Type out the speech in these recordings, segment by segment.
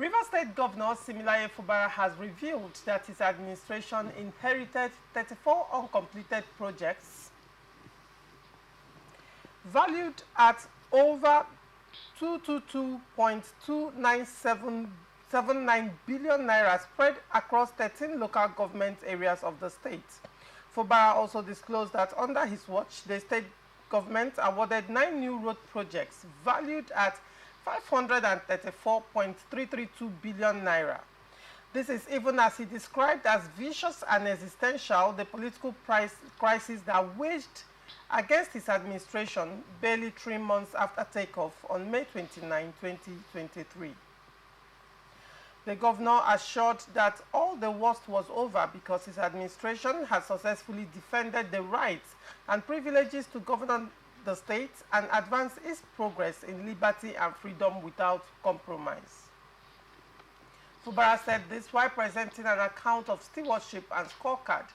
River State Governor Siminalayi Fubara has revealed that his administration inherited 34 uncompleted projects valued at over 222.2979 billion naira spread across 13 local government areas of the state. Fubara also disclosed that under his watch, the state government awarded 9 new road projects valued at 534.332 billion naira. This is even as he described as vicious and existential the political crisis that waged against his administration barely 3 months after takeoff on May 29, 2023. The governor assured that all the worst was over because his administration has successfully defended the rights and privileges to govern the state and advance its progress in liberty and freedom without compromise. Fubara said this while presenting an account of stewardship and scorecard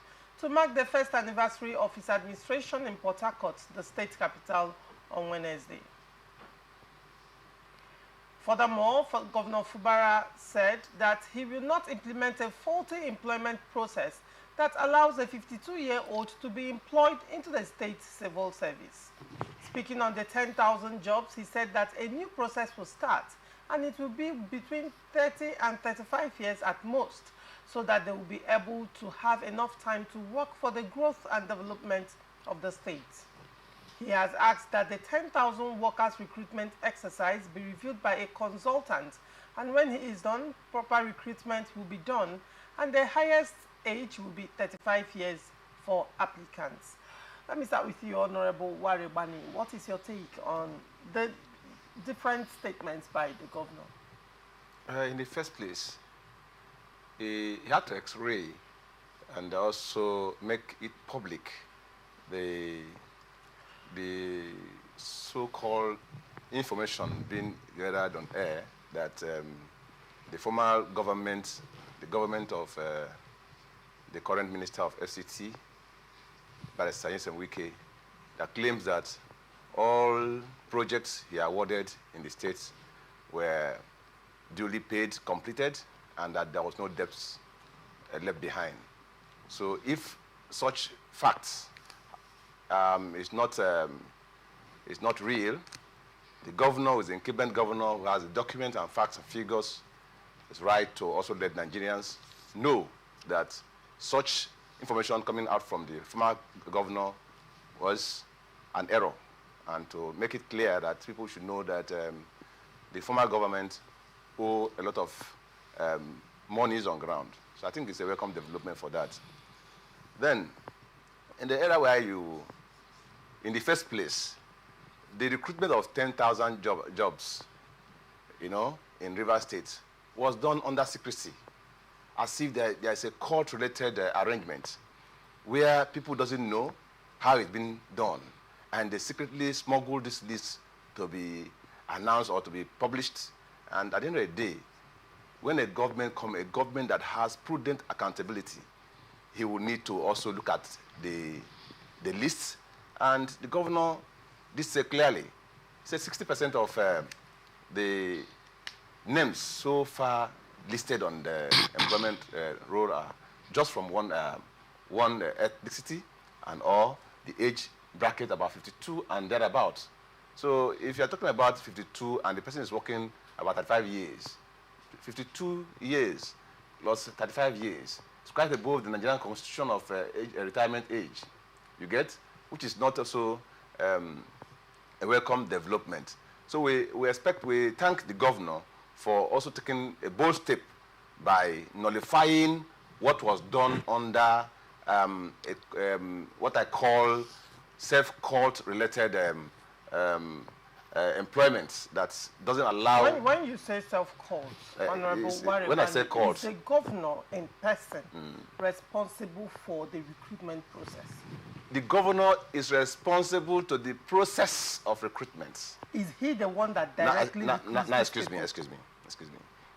to mark the first anniversary of his administration in Port Harcourt, the state capital, on Wednesday. Furthermore, Governor Fubara said that he will not implement a faulty employment process that allows a 52-year-old to be employed into the state civil service. Speaking on the 10,000 jobs, he said that a new process will start and it will be between 30 and 35 years at most, so that they will be able to have enough time to work for the growth and development of the state. He has asked that the 10,000 workers recruitment exercise be reviewed by a consultant, and when he is done, proper recruitment will be done, and the highest age will be 35 years for applicants. Let me start with you, Honorable Warebani. What is your take on the different statements by the governor? In the first place, he had to X-ray and also make it public the so-called information being gathered on air that the former government, the government of the current Minister of FCT, Barrister Wike, that claims that all projects he awarded in the states were duly paid, completed, and that there was no debts left behind. So if such facts is not real, the governor, who is the incumbent governor, who has the documents and facts and figures, is right to also let Nigerians know that such information coming out from the former governor was an error, and to make it clear that people should know that the former government owe a lot of monies on ground. So I think it's a welcome development for that. Then, in the area where in the first place, the recruitment of 10,000 jobs, in River State was done under secrecy, as if there is a court-related arrangement where people doesn't know how it's been done, and they secretly smuggle this list to be announced or to be published. And at the end of the day, when a government that has prudent accountability, he will need to also look at the lists. And the governor did say clearly, he said 60% of the names so far listed on the employment roll are just from one ethnicity and or the age bracket about 52 and thereabouts. So if you're talking about 52 and the person is working about 35 years, 52 years plus 35 years, it's quite above the Nigerian constitution of retirement age, you get, which is not also a welcome development. So we thank the governor for also taking a bold step by nullifying what was done under what I call self-cult related employment that doesn't allow... When you say self-cult, Honorable Warren, when I say cult, is the governor in person responsible for the recruitment process? The governor is responsible to the process of recruitment. Is he the one that directly recruits excuse me.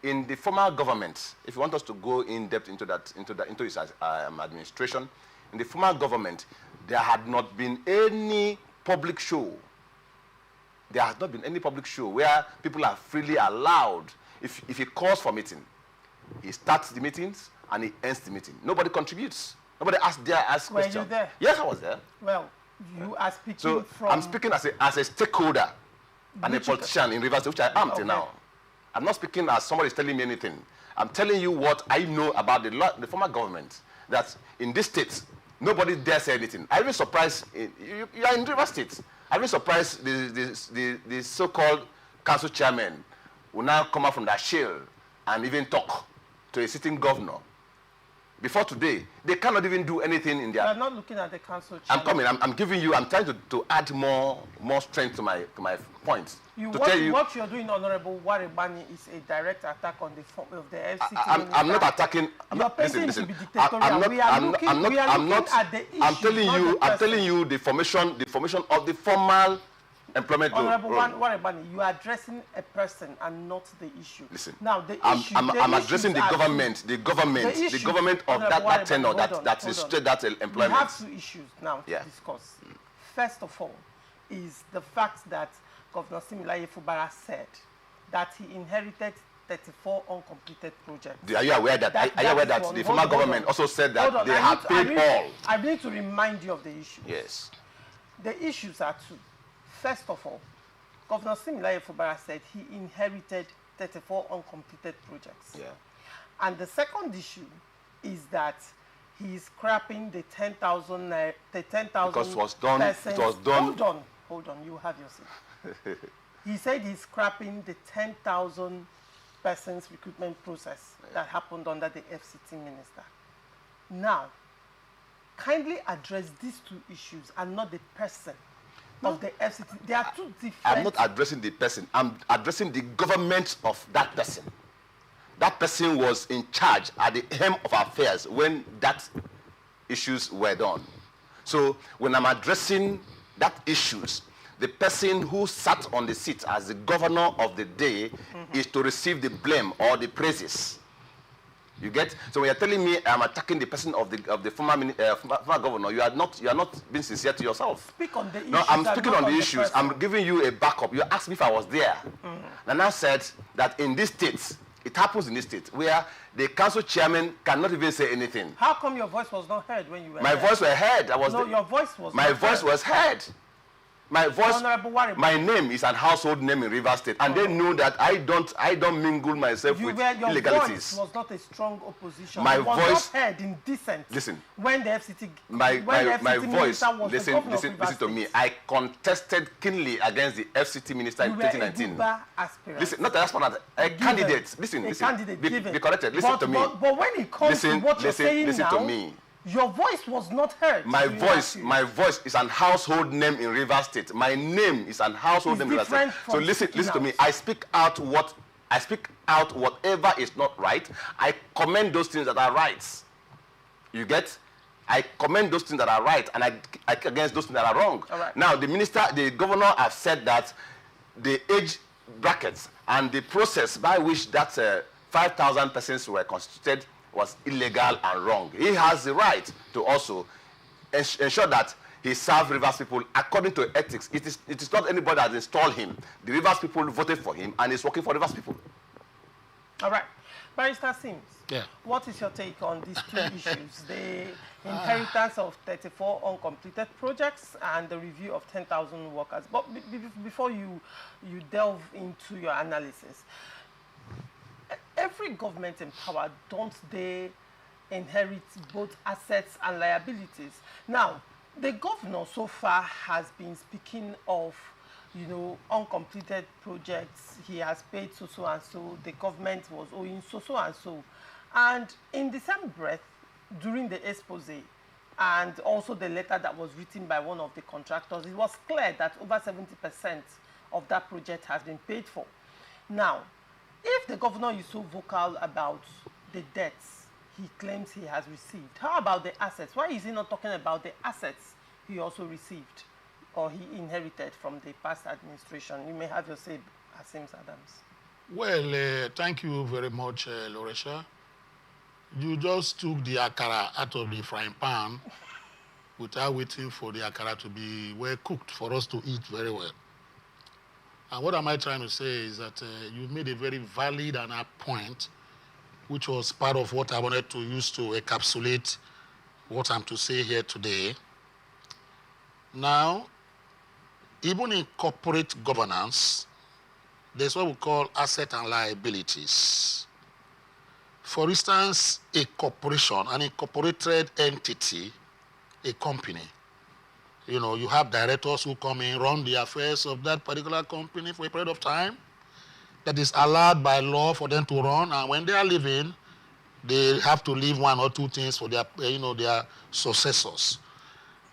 In the former government, if you want us to go in depth into his administration, in the former government, there had not been any public show. There has not been any public show where people are freely allowed if he calls for meeting, he starts the meetings and he ends the meeting. Nobody contributes. Nobody asks questions. Were you there? Yes, I was there. Well, you are speaking so from... I'm speaking as a stakeholder and a politician in Rivers State, which I am till now. I'm not speaking as somebody is telling me anything. I'm telling you what I know about the former government, that in this state, nobody dare say anything. I'm even surprised, you are in Rivers State. I'm even surprised the so-called council chairman will now come out from that shell and even talk to a sitting governor. Before today, they cannot even do anything in their... You are not looking at the council chairman. I'm coming, I'm giving you, I'm trying to add more strength to my points. What you're doing, Honorable Warebani, is a direct attack on the form of the FCT. I'm not attacking. Listen. I'm telling you the formation of the formal employment. Honorable Warebani, you are addressing a person and not the issue. Listen. Now the issue. I'm addressing the government of that tenure that employment. We have two issues now to discuss. First of all, is the fact that Governor Siminalayi Fubara said that he inherited 34 uncompleted projects. Are you aware that the former government also said that they had paid all? I need to remind you of the issues. Yes. The issues are two. First of all, Governor Siminalayi Fubara said he inherited 34 uncompleted projects. Yeah. And the second issue is that he is scrapping the 10,000 because it was done. Hold on, you have your seat. He said he's scrapping the 10,000 persons recruitment process that happened under the FCT minister. Now, kindly address these two issues and not the person of the FCT. They are two different... I'm not addressing the person. I'm addressing the government of that person. That person was in charge at the helm of affairs when that issues were done. So when I'm addressing that issues, the person who sat on the seat as the governor of the day is to receive the blame or the praises. You get? So when you're telling me I'm attacking the person of the former governor, you are not being sincere to yourself. Speak on the issues. No, I'm speaking on the issues. I'm giving you a backup. You asked me if I was there. And I said that in this state, it happens in this state where the council chairman cannot even say anything. How come your voice was not heard when you were My voice was heard. Your voice was My voice was heard. My voice, my name is a household name in Rivers State, and they know that I don't mingle myself with illegalities. Your voice was not a strong opposition. My it was voice not heard in dissent. Listen. When the FCT, my voice. Listen to me. I contested keenly against the FCT minister in 2019. Listen, not an aspirant, a candidate. Listen. Be corrected. Listen to me. But when it comes to what you're saying listen now, to me. Your voice was not heard. My voice is an household name in Rivers State. My name is an household name in Rivers State. So listen to me. I speak out whatever is not right. I commend those things that are right. You get? I commend those things that are right, and I against those things that are wrong. All right. Now the governor has said that the age brackets and the process by which that 5,000 persons were constituted was illegal and wrong. He has the right to also ensure that he serves Rivers people according to ethics. It is not anybody that installed him. The Rivers people voted for him, and he's working for Rivers people. All right. Barrister Sims, what is your take on these two issues? The inheritance of 34 uncompleted projects and the review of 10,000 workers. But before you delve into your analysis, every government in power, don't they inherit both assets and liabilities? Now, the governor so far has been speaking of, uncompleted projects. He has paid so and so. The government was owing so and so. And in the same breath, during the expose and also the letter that was written by one of the contractors, it was clear that over 70% of that project has been paid for. Now, if the governor is so vocal about the debts he claims he has received, how about the assets? Why is he not talking about the assets he also received or he inherited from the past administration? You may have your say, Asims Adams. Well, thank you very much, Loresha. You just took the akara out of the frying pan without waiting for the akara to be well cooked for us to eat very well. And what am I trying to say is that you made a very valid and apt point, which was part of what I wanted to use to encapsulate what I'm to say here today. Now, even in corporate governance, there's what we call asset and liabilities. For instance, a corporation, an incorporated entity, a company, you have directors who come in, run the affairs of that particular company for a period of time that is allowed by law for them to run, and when they are leaving, they have to leave one or two things for their, their successors.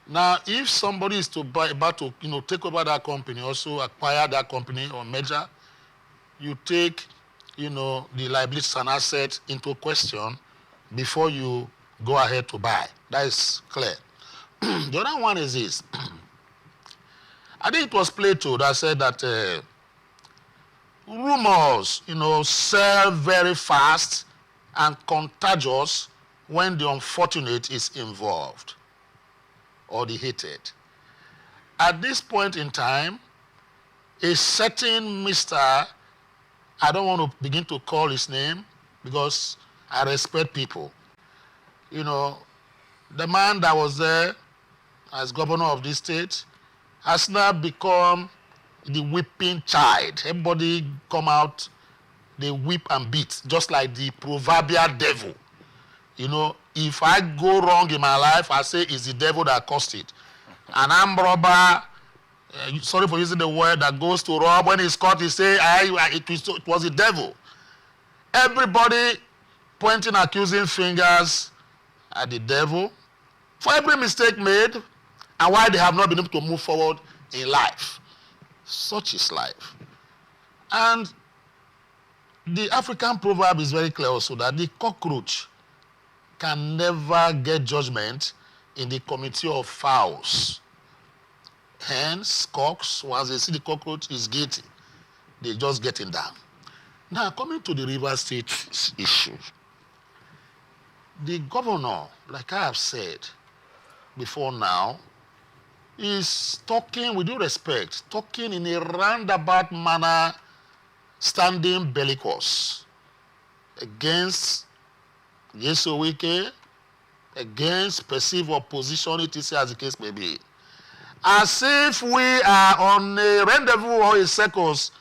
Now, if somebody is about to, take over that company, also acquire that company or merger, you take, the liabilities and assets into question before you go ahead to buy. That is clear. The other one is this. I think it was Plato that said that rumors, sell very fast and contagious when the unfortunate is involved or the hated. At this point in time, a certain Mr., I don't want to begin to call his name because I respect people. The man that was there as governor of this state has now become the whipping child. Everybody come out, they whip and beat, just like the proverbial devil. If I go wrong in my life, I say it's the devil that caused it. An armed robber, sorry for using the word, that goes to rob, when he's caught, he say, it was the devil. Everybody pointing accusing fingers at the devil for every mistake made and why they have not been able to move forward in life. Such is life. And the African proverb is very clear also that the cockroach can never get judgment in the committee of fowls. Hens, cocks, once they see the cockroach is guilty, they just get him down. Now, coming to the River State issue, the governor, like I have said before now, is talking, with due respect, talking in a roundabout manner, standing bellicose against Yesowike, against perceived opposition, etc., as the case may be. As if we are on a rendezvous or a circus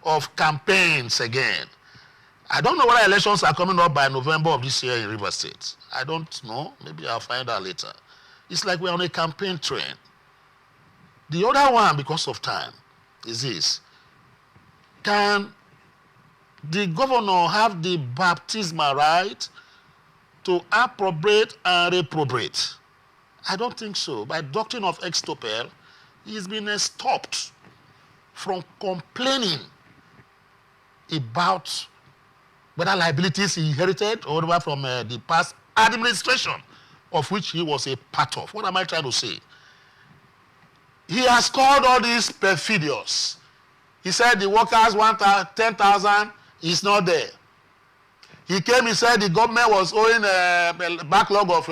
of campaigns again. I don't know whether elections are coming up by November of this year in River State. I don't know. Maybe I'll find out later. It's like we're on a campaign train. The other one, because of time, is this. Can the governor have the baptismal right to approbate and reprobate? I don't think so. By doctrine of extopel, he's been stopped from complaining about whether liabilities he inherited or whatever from the past administration of which he was a part of. What am I trying to say? He has called all these perfidious. He said the workers want 10,000, it's not there. He came, he said the government was owing a backlog of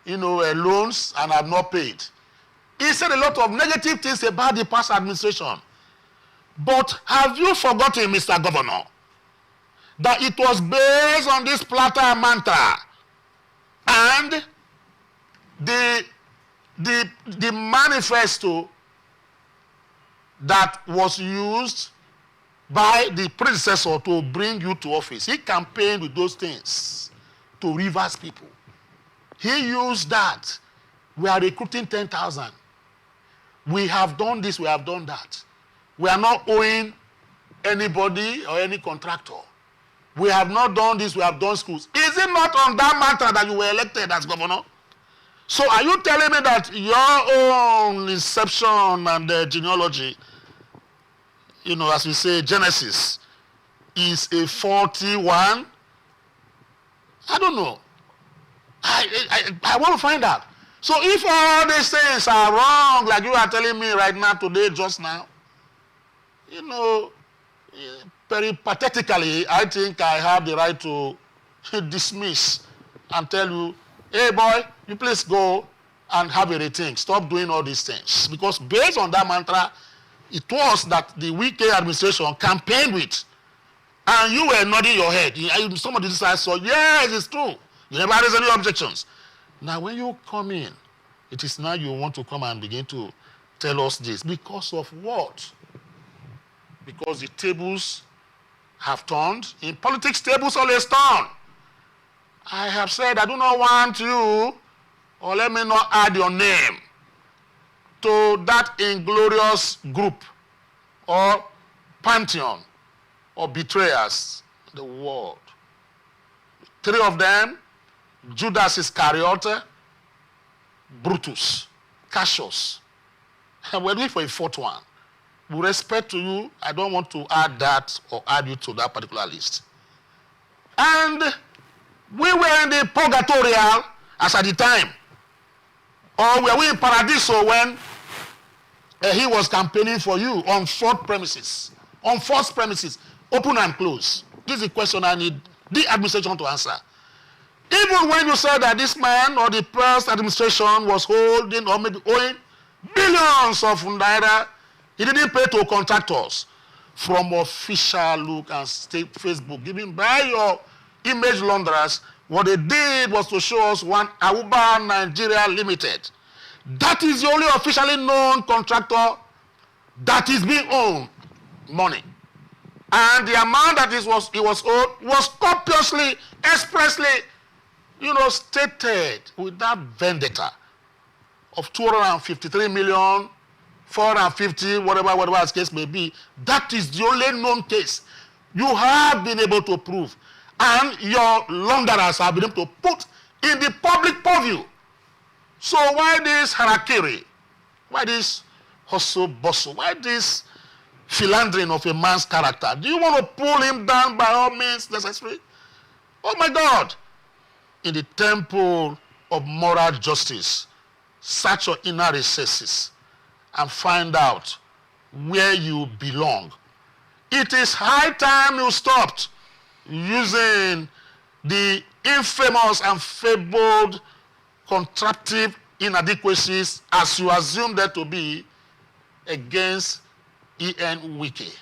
loans and have not paid. He said a lot of negative things about the past administration. But have you forgotten, Mr. Governor, that it was based on this platter mantra and the manifesto that was used by the predecessor to bring you to office. He campaigned with those things to reverse people. He used that. We are recruiting 10,000. We have done this, we have done that. We are not owing anybody or any contractor. We have not done this, we have done schools. Is it not on that matter that you were elected as governor? So are you telling me that your own inception and genealogy, as we say, Genesis, is a faulty one? I don't know. I want to find out. So if all these things are wrong, like you are telling me right now, today, just now, peripatetically, I think I have the right to dismiss and tell you, hey boy, you please go and have a rethink. Stop doing all these things. Because based on that mantra, it was that the Wike administration campaigned with, and you were nodding your head. Some of the sides saw, yes, it's true. You never raised any objections. Now, when you come in, it is now you want to come and begin to tell us this. Because of what? Because the tables have turned. In politics, tables always turn. I have said I do not want you, or let me not add your name to that inglorious group or pantheon or betrayers in the world. 3 of them, Judas Iscariot, Brutus, Cassius. And we're looking for a 4th one. With respect to you, I don't want to add that or add you to that particular list. And we were in the purgatorial as at the time. Or were we in Paradiso when he was campaigning for you on 4th premises? On 4th premises, open and close. This is the question I need the administration to answer. Even when you said that this man or the past administration was holding or maybe owing billions of naira, he didn't pay to contractors. From official look and state Facebook, given by your image launderers, what they did was to show us one Auba Nigeria Limited. That is the only officially known contractor that is being owed money. And the amount that he was owed was copiously, expressly, stated with that vendetta of 253 million, 450, whatever the case may be. That is the only known case you have been able to prove. And your launderers have been able to put in the public purview. So why this harakiri? Why this hustle bustle? Why this philandering of a man's character? Do you want to pull him down by all means necessary? Oh my God! In the temple of moral justice, search your inner recesses and find out where you belong. It is high time you stopped using the infamous and fabled contractive inadequacies as you assume them to be against E.N. Wike.